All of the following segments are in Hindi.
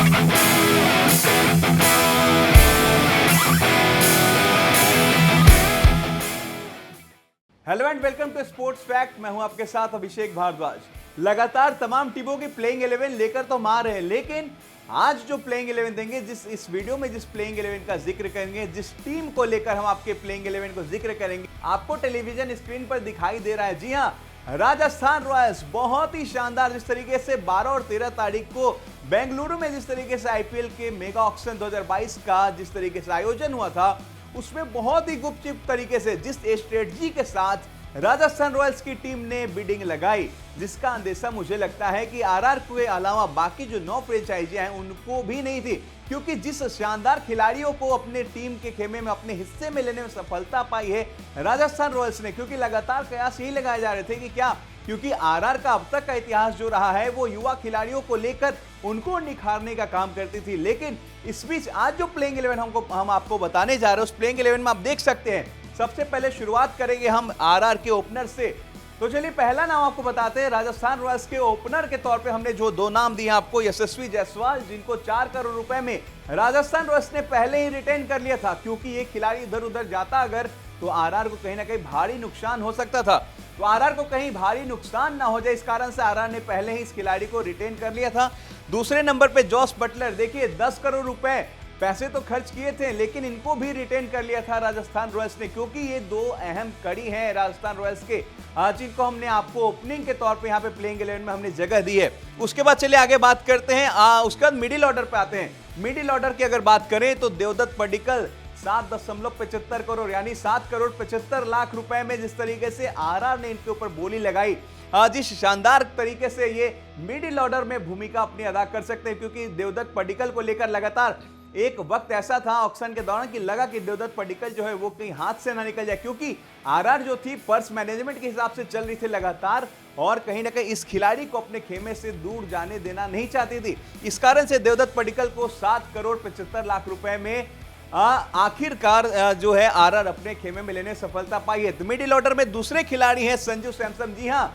Hello and welcome to sports fact. मैं हूं आपके साथ अभिषेक भारद्वाज। लगातार तमाम टीमों की प्लेइंग 11 लेकर तो हम आ रहे हैं, लेकिन आज जो प्लेइंग 11 देंगे, इस वीडियो में जिस प्लेइंग 11 का जिक्र करेंगे, जिस टीम को लेकर हम आपके प्लेइंग 11 को जिक्र करेंगे, आपको टेलीविजन स्क्रीन पर दिखाई दे रहा है। जी हां, राजस्थान रॉयल्स बहुत ही शानदार, जिस तरीके से 12 और 13 तारीख को बेंगलुरु में जिस तरीके से आईपीएल के मेगा ऑक्शन 2022 का जिस तरीके से आयोजन हुआ था, उसमें बहुत ही गुपचुप तरीके से जिस स्ट्रेटजी के साथ राजस्थान रॉयल्स की टीम ने बिडिंग लगाई, जिसका अंदेशा मुझे लगता है कि आरआर के अलावा बाकी जो 9 फ्रेंचाइजियां हैं उनको भी नहीं थी, क्योंकि जिस शानदार खिलाड़ियों को अपने टीम के खेमे में अपने हिस्से में लेने में सफलता पाई है राजस्थान रॉयल्स ने, क्योंकि लगातार कयास यही लगाए जा रहे थे कि क्या, क्योंकि आरआर का अब तक का इतिहास जो रहा है वो युवा खिलाड़ियों को लेकर उनको निखारने का काम करती थी। लेकिन इस बीच आज जो प्लेइंग 11 हम आपको बताने जा रहे हैं, उस प्लेइंग 11 में आप देख सकते हैं, सबसे पहले शुरुआत करेंगे हम आरआर के ओपनर से। तो चलिए पहला नाम आपको बताते हैं। राजस्थान रॉयल्स के ओपनर के तौर पे हमने जो 2 नाम दिए आपको, यशस्वी जायसवाल, जिनको 4 करोड़ रुपए में राजस्थान रॉयल्स ने पहले ही रिटेन कर लिया था, क्योंकि ये खिलाड़ी इधर उधर जाता अगर तो आरआर को कहीं ना कहीं भारी नुकसान हो सकता था। तो आरआर को कहीं भारी नुकसान ना हो जाए, इस कारण से आरआर ने पहले ही इस खिलाड़ी को रिटेन कर लिया था। दूसरे नंबर पे जॉस बटलर, देखिए 10 करोड़ रुपए पैसे तो खर्च किए थे, लेकिन इनको भी रिटेन कर लिया था राजस्थान रॉयल्स ने, क्योंकि ये 2 अहम कड़ी हैं राजस्थान रॉयल्स के, जिनको हमने आपको ओपनिंग के तौर पे यहाँ पे प्लेइंग 11 में हमने जगह दी है। उसके बाद चलिए आगे बात करते हैं, उसके बाद मिडिल ऑर्डर पे आते हैं। मिडिल ऑर्डर की अगर बात करें तो देवदत्त पडिक्कल 7.75 करोड़ यानी 7 करोड़ 75 लाख रुपए में जिस तरीके से आरआर ने इनके ऊपर बोली लगाई, जिस शानदार तरीके से ये मिडिल ऑर्डर में भूमिका अपनी अदा कर सकते हैं, क्योंकि देवदत्त पडिक्कल को लेकर लगातार एक वक्त ऐसा था ऑक्शन के दौरान कि लगा कि देवदत्त पडिक्कल जो है वो कहीं हाथ से ना निकल जाए, क्योंकि आरआर जो थी पर्स मैनेजमेंट के हिसाब से चल रही थी लगातार, और कहीं ना कहीं इस खिलाड़ी को अपने खेमे से दूर जाने देना नहीं चाहती थी। इस कारण से देवदत्त पडिक्कल को 7 करोड़ 75 लाख रुपए में आखिरकार जो है आरआर अपने खेमे में लेने सफलता पाई है। तो मिडिल ऑर्डर में दूसरे खिलाड़ी हैं संजू सैमसन। जी हां,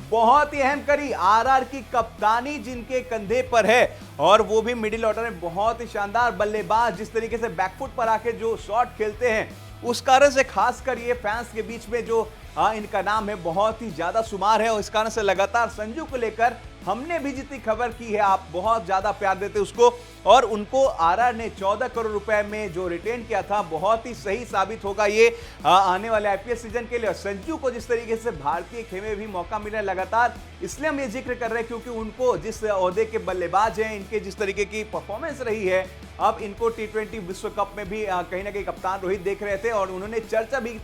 बहुत ही अहम कड़ी, आरआर की कप्तानी जिनके कंधे पर है, और वो भी मिडिल ऑर्डर में बहुत ही शानदार बल्लेबाज, जिस तरीके से बैकफुट पर आके जो शॉट खेलते हैं, उस कारण से खासकर ये फैंस के बीच में जो इनका नाम है बहुत ही ज्यादा शुमार है, और इस कारण से लगातार संजू को लेकर हमने भी जितनी खबर की है, आप बहुत ज्यादा प्यार देते उसको, और उनको आरआर ने 14 करोड़ रुपए में जो रिटेन किया था, बहुत ही सही साबित होगा ये आने वाले आईपीएल सीजन के लिए। और संजू को जिस तरीके से भारतीय खेमे में भी मौका मिला लगातार, इसलिए हम ये जिक्र कर रहे हैं क्योंकि उनको जिस ओहदे के बल्लेबाज हैं, इनके जिस तरीके की परफॉर्मेंस रही है, अब इनको टी20 विश्व कप में भी कहीं ना कहीं कप्तान रोहित देख रहे थे, और उन्होंने चर्चा भी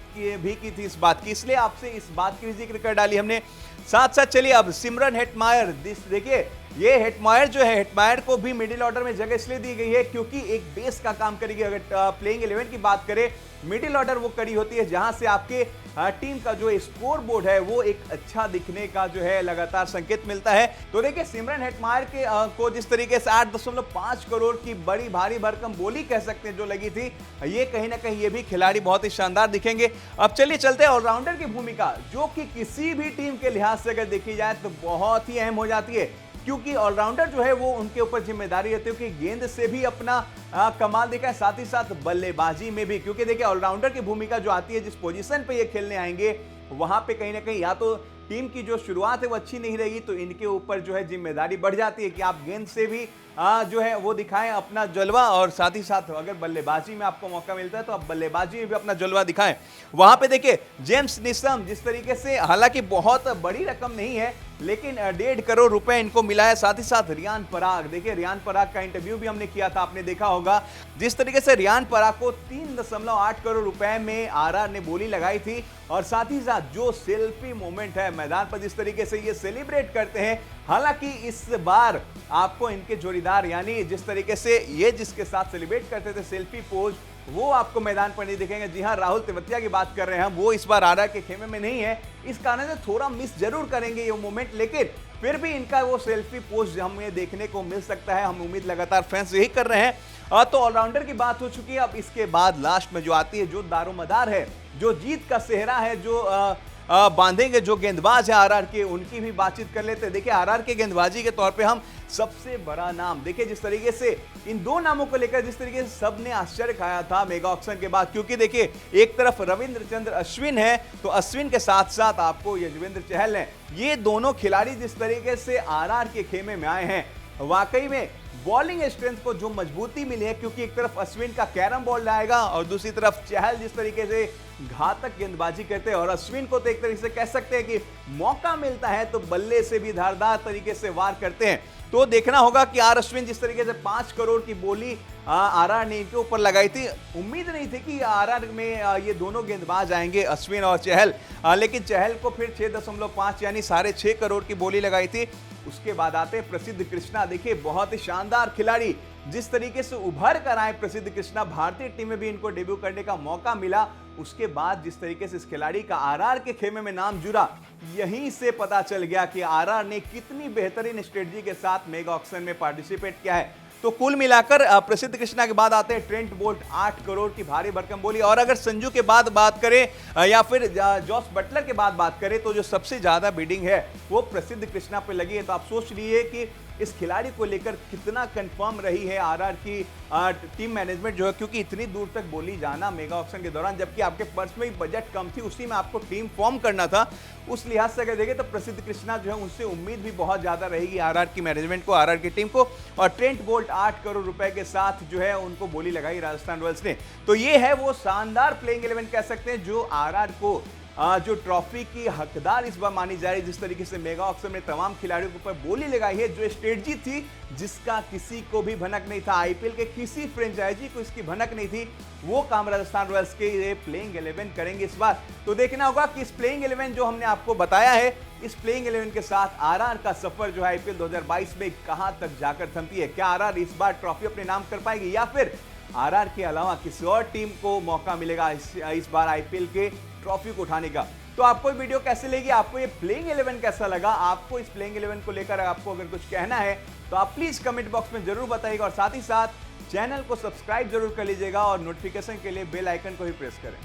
की थी इस बात की, इसलिए आपसे इस बात की भी जिक्र कर डाली हमने। साथ साथ चलिए अब सिमरन हेटमायर, देखिए ये हेटमायर जो है, हेटमायर को भी मिडिल ऑर्डर में जगह इसलिए दी गई है क्योंकि एक बेस का काम करेगी। अगर प्लेइंग 11 की बात करें, मिडिल ऑर्डर वो कड़ी होती है जहां से आपके टीम का जो स्कोर बोर्ड है वो एक अच्छा दिखने का जो है लगातार संकेत मिलता है। तो देखिए सिमरन हेटमायर के को जिस तरीके से 8.5 करोड़ की बड़ी भारी भरकम बोली कह सकते हैं जो लगी थी, ये कहीं ना कहीं ये भी खिलाड़ी बहुत ही शानदार दिखेंगे। अब चलिए चलते हैं ऑलराउंडर की भूमिका, जो कि किसी भी टीम के लिहाज से अगर देखी जाए तो बहुत ही अहम हो जाती है, क्योंकि ऑलराउंडर जो है वो उनके ऊपर जिम्मेदारी रहती है कि गेंद से भी अपना कमाल दिखाए, साथ ही साथ बल्लेबाजी में भी, क्योंकि देखिए ऑलराउंडर की भूमिका जो आती है, जिस पोजीशन पे ये खेलने आएंगे वहां पे कहीं ना कहीं या तो टीम की जो शुरुआत है वो अच्छी नहीं रहेगी, तो इनके ऊपर जो है जिम्मेदारी बढ़ जाती है कि आप गेंद से भी जो है वो दिखाएं अपना जलवा, और साथ ही साथ अगर बल्लेबाजी में आपको मौका मिलता है तो आप बल्लेबाजी में भी अपना जलवा दिखाएं। वहां पे देखिए जेम्स निसम जिस तरीके से, हालांकि बहुत बड़ी रकम नहीं है, लेकिन 1.5 करोड़ रुपए इनको मिला है। साथ ही साथ रियान पराग, देखिए रियान पराग का इंटरव्यू भी हमने किया था, आपने देखा होगा, जिस तरीके से रियान पराग को 3.8 करोड़ रुपए में आरआर ने बोली लगाई थी, और साथ ही साथ जो सेल्फी मोमेंट है मैदान पर जिस तरीके से ये सेलिब्रेट करते हैं, हालांकि इस बार आपको इनके जोड़ीदार यानी जिस तरीके से ये जिसके साथ सेलिब्रेट करते थे सेल्फी पोज, वो आपको मैदान पर नहीं दिखेंगे। जी हां, राहुल तेवतिया की बात कर रहे हैं हम, वो इस बार आरआर के खेमे में नहीं है, इस कारण से थोड़ा मिस जरूर करेंगे ये मोमेंट, लेकिन फिर भी इनका वो सेल्फी पोस्ट हमें देखने को मिल सकता है। हम उम्मीद लगातार फैंस यही कर रहे हैं। तो ऑलराउंडर की बात हो चुकी है, अब इसके बाद लास्ट में जो आती है, जो दारोमदार है, जो जीत का सेहरा है, जो बांधेंगे जो गेंदबाज है आरआर के, उनकी भी बातचीत कर लेते हैं। देखिए आरआर के गेंदबाजी के तौर पे हम सबसे बड़ा नाम, देखिए जिस तरीके से इन दो नामों को लेकर जिस तरीके से सबने आश्चर्य खाया था मेगा ऑक्शन के बाद, क्योंकि देखिए एक तरफ रविंद्र चंद्र अश्विन है, तो अश्विन के साथ साथ आपको यजुवेंद्र चहल है। ये दोनों खिलाड़ी जिस तरीके से आरआर के खेमे में आए हैं, वाकई में बॉलिंग स्ट्रेंथ को जो मजबूती मिली है, क्योंकि एक तरफ अश्विन का कैरम बॉल आएगा और दूसरी तरफ चहल जिस तरीके से घातक गेंदबाजी करते हैं, और अश्विन को तो एक तरीके से कह सकते हैं कि मौका मिलता है तो बल्ले से भी धारदार तरीके से वार करते हैं। तो देखना होगा कि आर अश्विन जिस तरीके से 5 करोड़ की बोली आरआर ने इनके ऊपर लगाई थी, उम्मीद नहीं थी कि आरआर में ये दोनों गेंदबाज आएंगे अश्विन और चहल, लेकिन चहल को फिर 6.5 यानी 6.5 करोड़ की बोली लगाई थी। उसके बाद आते हैं प्रसिद्ध कृष्णा। देखिए बहुत ही शानदार खिलाड़ी, जिस तरीके से उभर कर आए प्रसिद्ध कृष्णा, भारतीय टीम में भी इनको डेब्यू करने का मौका मिला। उसके बाद जिस तरीके से इस खिलाड़ी का आरआर के खेमे में नाम जुड़ा, यहीं से पता चल गया कि आरआर ने कितनी बेहतरीन स्ट्रेटजी के साथ मेगा ऑक्शन में पार्टिसिपेट किया है। तो कुल मिलाकर प्रसिद्ध कृष्णा के बाद आते हैं ट्रेंट बोल्ट, 8 करोड़ की भारी भरकम बोली। और अगर संजू के बाद बात करें या फिर जॉस बटलर के बाद बात करें, तो जो सबसे ज्यादा बिडिंग है वो प्रसिद्ध कृष्णा पे लगी है। तो आप सोच लीजिए कि इस खिलाड़ी को लेकर कितना कंफर्म रही है आरआर की टीम मैनेजमेंट जो है, क्योंकि इतनी दूर तक बोली जाना मेगा ऑक्शन के दौरान, जबकि आपके पर्स में ही बजट कम थी, उसी में आपको टीम फॉर्म करना था। उस लिहाज से अगर देखें तो प्रसिद्ध कृष्णा जो है उनसे उम्मीद भी बहुत ज्यादा रहेगी आरआर की मैनेजमेंट को, आरआर की टीम को। और ट्रेंट बोल्ट 8 करोड़ रुपए के साथ जो है उनको बोली लगाई राजस्थान रॉयल्स ने। तो ये है वो शानदार प्लेइंग 11 कह सकते हैं जो आरआर को जो ट्रॉफी की हकदार इस बार मानी जा रही है। जिस तरीके से मेगा ऑक्शन में तमाम खिलाड़ियों के ऊपर बोली लगाई है, जो स्ट्रेटजी थी जिसका किसी को भी भनक नहीं था, आईपीएल के किसी फ्रेंचाइजी को इसकी भनक नहीं थी, वो काम राजस्थान रॉयल्स के ये प्लेइंग 11 करेंगे इस बार। तो देखना होगा कि इस प्लेइंग 11 जो हमने आपको बताया है, इस प्लेइंग 11 के साथ आरआर का सफर जो है आईपीएल 2022 में कहां तक जाकर थमती है। क्या आरआर इस बार ट्रॉफी अपने नाम कर पाएगी, या फिर आरआर के अलावा किसी और टीम को मौका मिलेगा इस बार आईपीएल के ट्रॉफी को उठाने का। तो आपको वीडियो कैसे लगी, आपको ये प्लेइंग 11 कैसा लगा, आपको इस प्लेइंग 11 को लेकर आपको अगर कुछ कहना है तो आप प्लीज कमेंट बॉक्स में जरूर बताइएगा, और साथ ही साथ चैनल को सब्सक्राइब जरूर कर लीजिएगा और नोटिफिकेशन के लिए बेल आइकन को भी प्रेस करें।